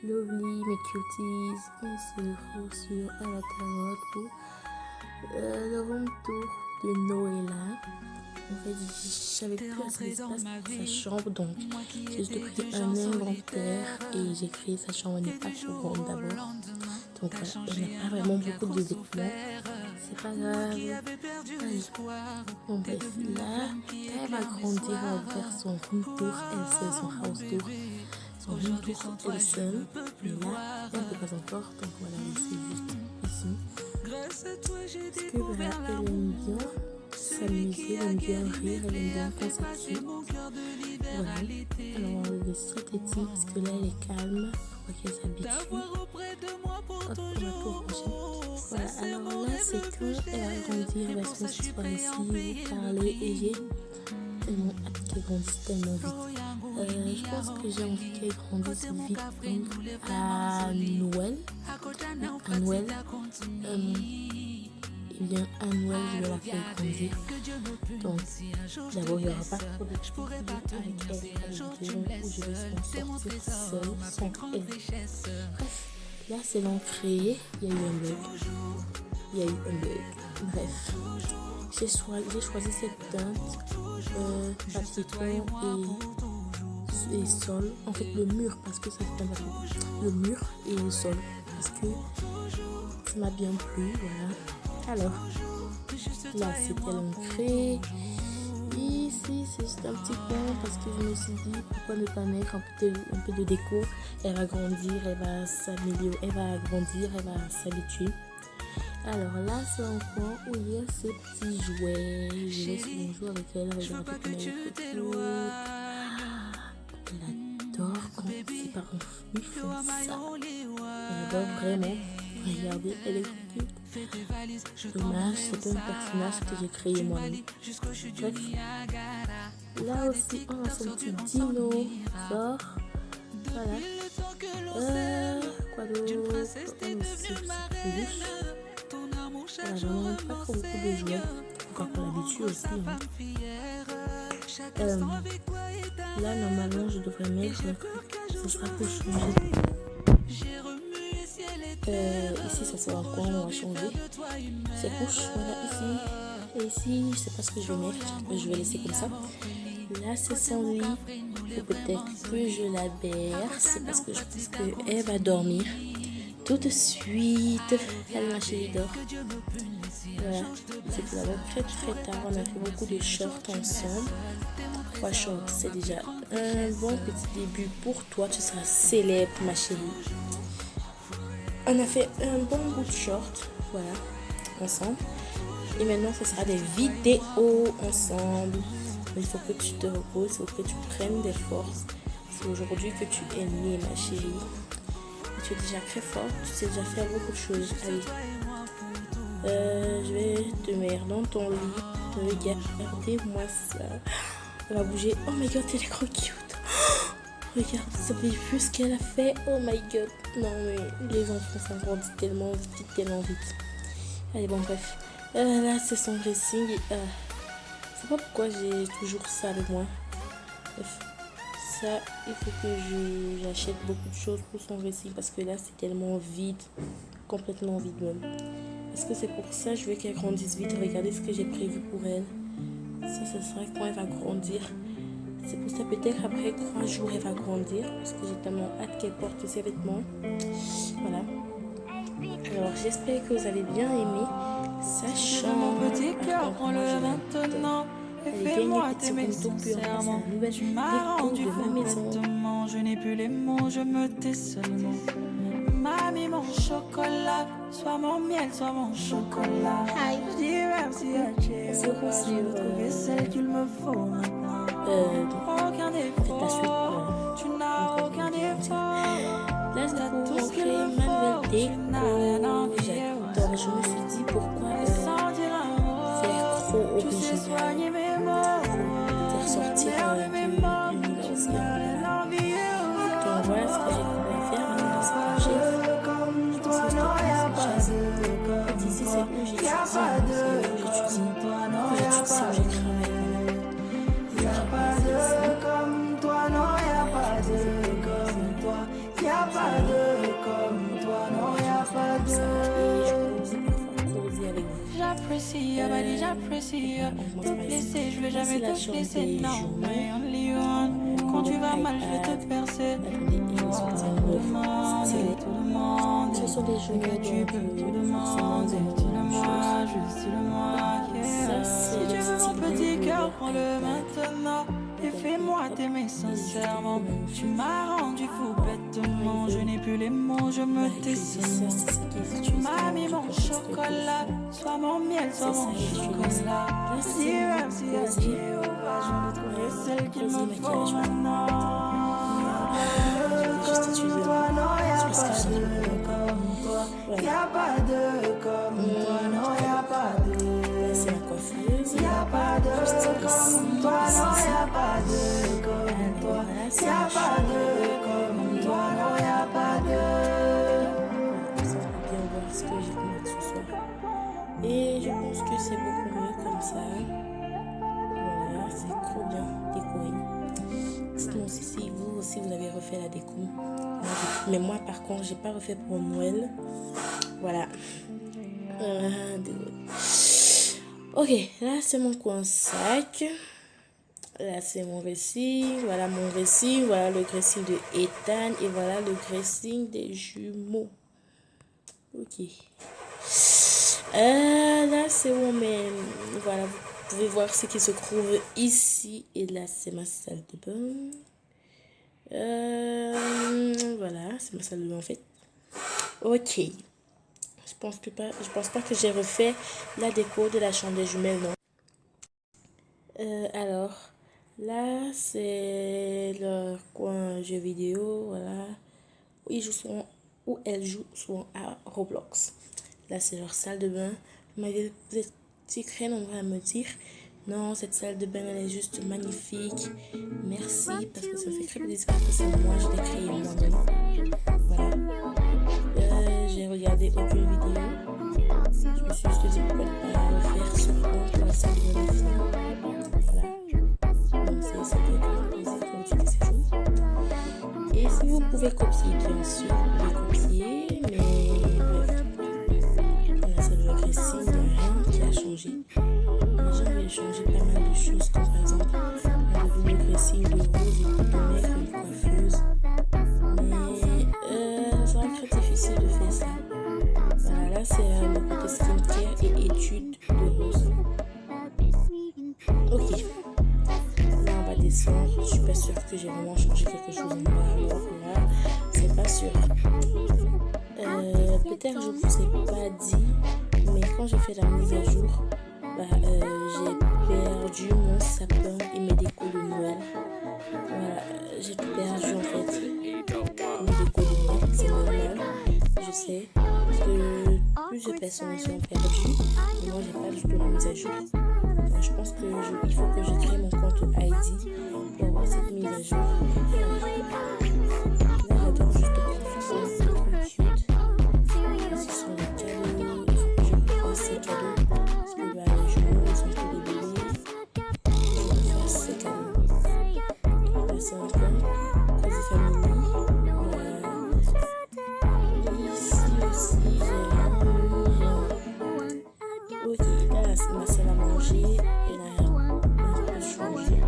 Lovely, mes cuties, bien sûr, sur à la carotte pour le room tour de Noëlla. En fait, j'avais plus assez d'espace pour sa chambre, donc j'ai juste pris un inventaire et j'ai créé sa chambre. Elle n'est pas trop grande d'abord, donc voilà, elle n'a pas vraiment beaucoup de vêtements. C'est pas grave. Allez. Bon bref, là, quand elle va grandir, elle va faire son room tour, elle seule, son house tour, son room tour elle seule. Mais là, elle ne peut pas encore, donc voilà, c'est juste ici. Parce que voilà, elle aime bien s'amuser, elle aime bien rire, elle aime bien conceptuer. Voilà. Alors on va enlever ce tétis parce que là elle est calme. Faut qu'elle s'habitue. Hop, on va tout ranger. Voilà, alors là c'est quand elle va grandir, elle va se mettre par ici, parler et j'ai tellement hâte qu'elle grandisse tellement vite. Je pense que j'ai envie qu'elle grandisse vite comme à Noël. À Noël. Et bien à Noël je vais la faire grandir. Donc d'abord il n'y aura pas trop de choses avec elle à la maison où je vais s'en sortir seule sans elle. Bref, là c'est l'ancré, il y a eu un bug. Bref, j'ai choisi cette teinte papier et sol, en fait le mur parce que c'est un papier, le mur et le sol parce que ça m'a bien plu, voilà. Alors, là c'était l'ancré. Ici c'est juste un petit point parce que je me suis dit pourquoi ne pas mettre un peu de déco. Elle va grandir, elle va s'améliorer, elle va grandir, elle va s'habituer. Alors là c'est un coin où il y a ces petits jouets. Je vais souvent jouer avec elle, regarder comment elle est cool. Elle adore quand ses parents lui font ça. Elle adore vraiment. Regardez, elle est cute. Dommage, c'est un personnage que j'ai créé moi-même. Bref. Là aussi, on a son petit dinosaure. Voilà. Quoi d'autre? On a aussi peluche. Voilà, j'en ai pas trop beaucoup de jouets. Encore pour l'habitude aussi. Là, normalement, je devrais mettre. Ce sera pour changer. Ici ça sera quoi, on va changer ces couches, voilà ici et ici je sais pas ce que je vais mettre, je vais laisser comme ça. Là c'est son lit, faut peut-être que je la berce parce que je pense qu'elle va dormir tout de suite. Elle ma chérie dort. Voilà, c'est tout d'abord très tard, on a fait beaucoup de shorts ensemble. 3 shorts, c'est déjà un bon petit début pour toi, tu seras célèbre ma chérie. On a fait un bon bout de short, voilà, ensemble. Et maintenant, ce sera des vidéos ensemble. Mais il faut que tu te reposes, il faut que tu prennes des forces. C'est aujourd'hui que tu es née, ma chérie. Et tu es déjà très forte, tu sais déjà faire beaucoup de choses. Allez, je vais te mettre dans ton lit. Regardez-moi ça. Elle va bouger. Oh my god, elle est trop cute. Regarde, vous avez vu ce qu'elle a fait? Oh my god. Non mais les enfants s'agrandissent tellement vite. Allez bon bref. Là c'est son dressing. Je sais pas pourquoi j'ai toujours ça avec moi. Bref. Ça, il faut que j'achète beaucoup de choses pour son dressing. Parce que là c'est tellement vide. Complètement vide même. Parce que c'est pour ça que je veux qu'elle grandisse vite. Regardez ce que j'ai prévu pour elle. Ça sera quand elle va grandir. C'est pour ça peut-être après 3 jours elle va grandir parce que j'ai tellement hâte qu'elle porte ses vêtements. Voilà. Alors j'espère que vous avez bien aimé sa chambre. Allez, gagnez petit retour pur. C'est la nouvelle déco de ma maison. Je n'ai plus les mots, je me tais seulement. Mamie, mon chocolat, soit mon miel, soit mon chocolat. Je dis merci à Dieu, j'ai retrouvé celle qu'il me faut maintenant. Aucun défaut, tu n'as aucun défaut. Là, c'est pour créer ma nouvelle déco. J'adore. Je me suis dit pourquoi faire trop original. Peut-être sortir de l'univers aussi. Donc voilà ce que j'ai voulu faire. Maintenant, c'est que je pense que je te ici, c'est où j'étudie. C'est où j'ai travaillé. Comme toi, non, y'a pas de comme toi, y'a pas de j'apprécie, ah bah dit j'apprécie. Te blesser, je vais jamais te blesser, non, mais only one. Quand tu vas mal, je vais te percer. Tout le monde, ce sont des jeux que tu peux, tout le monde, tout le moi, juste le moi. Ça, c'est si tu veux mon petit cœur, prends-le maintenant. Et fais-moi t'aimer sincèrement. Tu m'as rendu fou bêtement. Je n'ai plus les mots, je me tais seulement. Mamie, mon chocolat, sois mon miel, sois mon chocolat. Si merci à Jéhovah, je viens de trouver celle qu'il me faut maintenant. Comme toi, non, y'a pas de comme toi. Y'a pas de comme toi, non, y'a pas de. C'est la coiffeuse. Y'a pas de comme toi, non, y'a pas de comme toi. Y'a pas de comme toi, non, y'a pas de. Vous allez bien voir ce que j'ai pu mettre ce soir. Et je pense que c'est beaucoup mieux comme ça. Voilà, c'est trop bien décoré. Dites-moi si vous aussi vous avez refait la déco. Mais moi par contre, j'ai pas refait pour Noël. Voilà. Désolé. Ok, là c'est mon coin sac. Là c'est mon récit. Voilà mon récit. Voilà le dressing de Ethan. Et voilà le dressing des jumeaux. Ok. Là c'est où on met. Voilà, vous pouvez voir ce qui se trouve ici. Et là c'est ma salle de bain. Voilà, c'est ma salle de bain en fait. Ok. Je pense pas que j'ai refait la déco de la chambre des jumelles, non. Alors, là, c'est leur coin jeux vidéo, voilà. Où elles jouent souvent à Roblox. Là, c'est leur salle de bain. Vous êtes très nombreux à me dire, non, cette salle de bain, elle est juste magnifique. Merci, parce que ça me fait très plaisir que c'est moi, je l'ai créé moi-même. Voilà. J'ai regardé aucune vidéo. Je me suis juste dit pourquoi ne pas refaire ce point pour la salle de la fille. Voilà. Donc c'est vraiment plaisir que vous utilisez ces choses. Et si vous pouvez copier, bien sûr, vous pouvez copier. Mais bref. Voilà, c'est le récit, il n'y a rien qui a changé. Les gens avaient changé pas mal de choses, comme par exemple, on a vu le dressing de rose et de maigre, une coiffeuse. Mais ça va être difficile de faire ça. Voilà, là c'est le côté skincare et études de rose. Ok. Là on va descendre. Je suis pas sûre que j'ai vraiment changé quelque chose en bas. Alors là, c'est pas sûr. Peut-être je vous ai pas dit, mais quand j'ai fait la mise à jour, j'ai perdu mon sapin et mes décos de Noël. Voilà, j'ai tout perdu en fait. Mes décos de Noël, c'est normal, je sais. Parce que plusieurs personnes sont perdues. Et moi, j'ai pas du tout la mise à jour. Donc, je pense qu'il faut que je crée mon compte ID pour avoir cette mise à jour. Là, j'adore juste le trop cute. Ce sont les cadeaux. Il faut que je fasse ces cadeaux. Parce que les jumeaux, ils sont tous des bébés. Je fasse ces cadeaux. Là, c'est un peu Cozy Family. Ici aussi, ok, là, c'est ma salle à manger. Et là, on peut changer.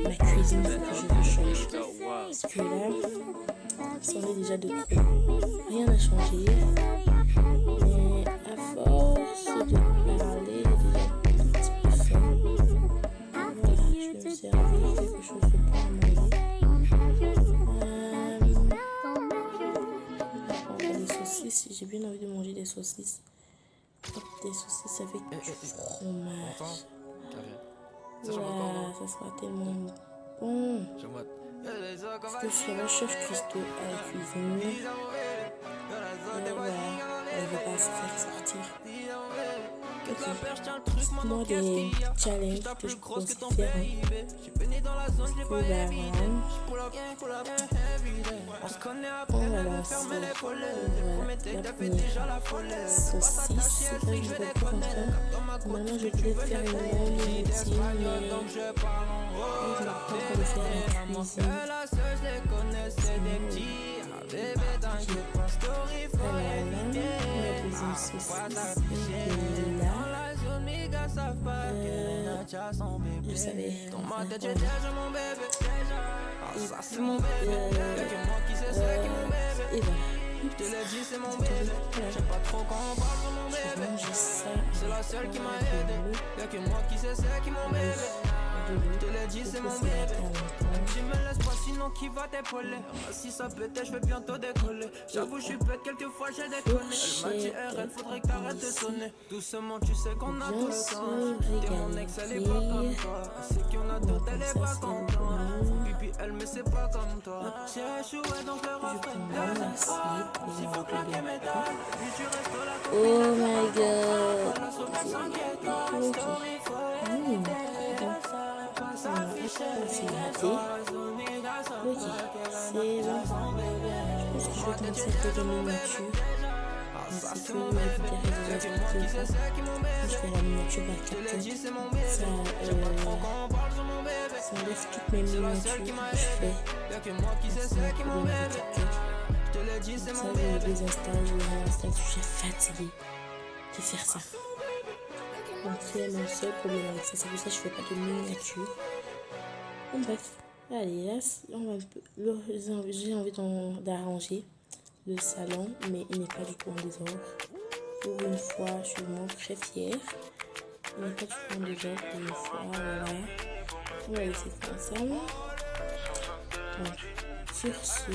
Ma cuisine, il faut que je change. Parce que là, ça en est déjà de trop. Rien n'a changé. Mais à force de parler, j'ai déjà un petit peu faim. Voilà, je vais me servir quelque chose de bon à manger. Des saucisses, j'ai bien envie de manger des saucisses. Des saucisses avec du fromage. Voilà, ça sera tellement bon. Parce que je suis la chef Christo à la cuisine. Et voilà, elle ne va pas se faire sortir. Ok, dites-moi des challenges que je peux aussi faire. Parce que voilà. On va lancer la première saucisse. Là, je ne vois plus encore. Normalement, je devais faire une longue routine, mais je ne peux pas le faire à la cuisine. Alors là, la deuxième saucisse est là. Je savais. Dans ma tête, j'ai déjà mon bébé. Ah, ça, c'est mon bébé. Y'a que moi qui sais c'est qui mon bébé. Et voilà. Je te l'ai dit, c'est mon bébé. J'aime pas trop quand on parle de mon bébé. C'est la seule qui m'a aidé. Y'a que moi qui sais c'est qui mon bébé. Je te l'ai dit, c'est mon bébé. Tu me laisses pas, sinon qui va t'épauler? Si ça pète, je vais bientôt décoller. J'avoue, je suis bête, quelquefois j'ai déconné. Elle m'a dit, RL, faudrait que t'arrêtes de sonner. Doucement, tu sais qu'on a tout le temps. T'es mon ex, elle est pas comme toi. C'est qu'il y en a d'autres, elle est pas contente. Pipi, elle, mais c'est pas comme toi. J'ai échoué, donc le refrain. S'il faut claquer mes dalles, puis tu restes là. Oh my god. C'est raté. Ok, c'est bon. Je pense que je vais commencer à faire des miniatures. C'est que la vidéo est déjà expliquée. Je fais la miniature par 4 ça laisse toutes mes miniatures que je fais. C'est un peu de TikTok. Ça, je les désinstalle, je les réinstalle. Je suis fatiguée de faire ça. Donc c'est mon seul problème avec ça. C'est pour ça que je fais pas de miniatures. Bon bref, allez là, j'ai envie d'arranger le salon, mais il n'est pas du tout en désordre. Pour une fois, je suis vraiment très fière. Il n'est pas du tout en désordre pour une fois, voilà. On va laisser comme ça. Donc, sur ce,